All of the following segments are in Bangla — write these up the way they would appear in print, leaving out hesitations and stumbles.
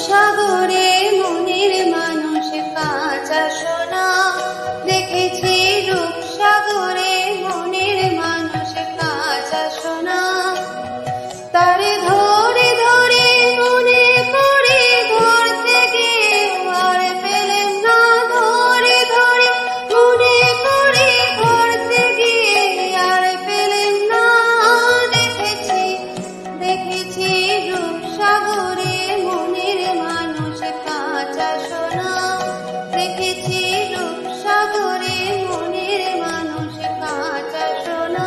সাগরে মনের মানুষ কাঁচা সোনা, দেখেছি রূপসাগরে মনের মানুষ কাঁচা সোনা। তারে ধরে ধরে মনে করে ধরতে গিয়ে আর পেলেম না, ধরে ধরে মনে করে ধরতে গিয়ে আর পেলেম না। দেখেছি দেখেছি রূপসাগরে মনের মানুষ কাঁচা সোনা, দেখেছি রূপসাগরে মনের মানুষ কাঁচা সোনা।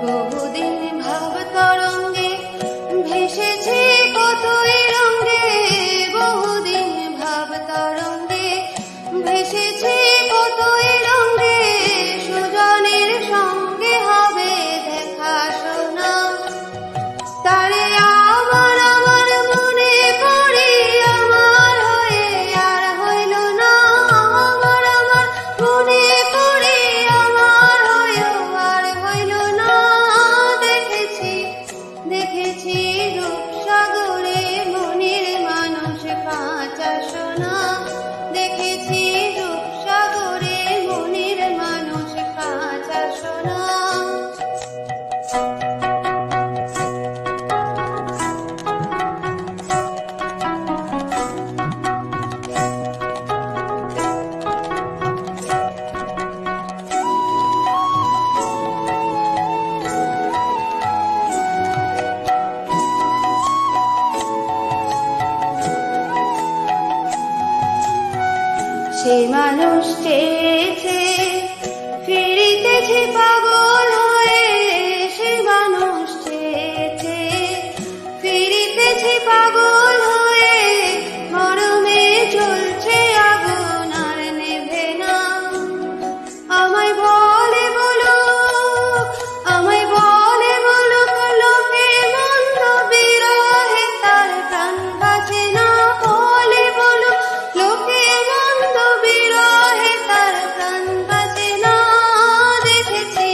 বহুদিন ভাব তরঙ্গে ভেসেছি কতই রঙ্গে, বহুদিন ভাব তরঙ্গে ভেসেছি কতই রঙ্গে। সুজনের সঙ্গে হবে দেখা শোনা, তারে আবার আমার মনে করি আমার হয়ে আর হইল না। আবার আমার মনে করি আমার হয়েও আর হইল না। দেখেছি দেখেছি রূপসাগরে মনের মানুষ কাঁচা সোনা, দেখেছি রূপসাগরে মনের মানুষ কাঁচা সোনা। সে মানুষ চেয়েছে ফিরিতেছে পাগল হয়ে, সে মানুষ চেয়েছে ফিরিতেছে পাগল হয়ে। মরমে চলছে আগুন আর নেভে না। আমায় বলে বলো, আমায় বলে বলো, লোকে মন্দ বিরহে তার প্রাণ বাঁচে না। বলে বলো লোকে মন্দ বিরহে তার প্রাণ বাঁচে না। দেখেছি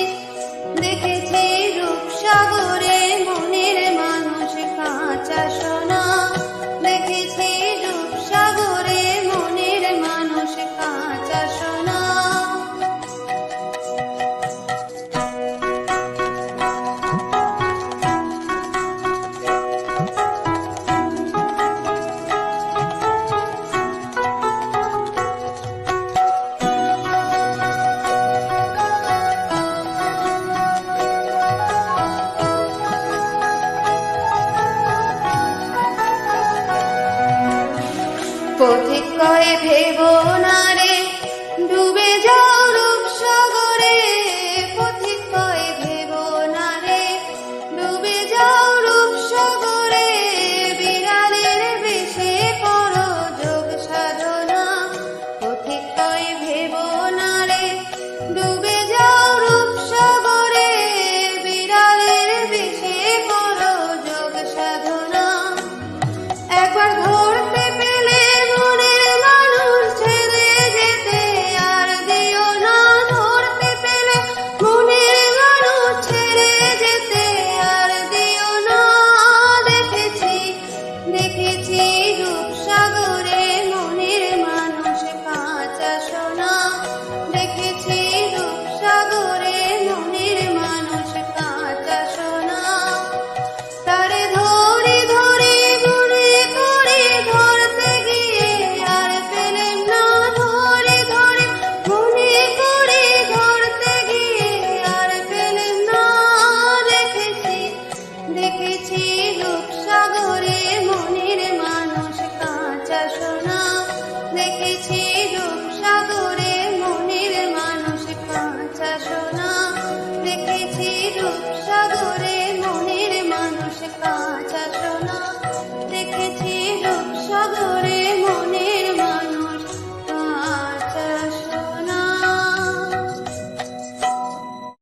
না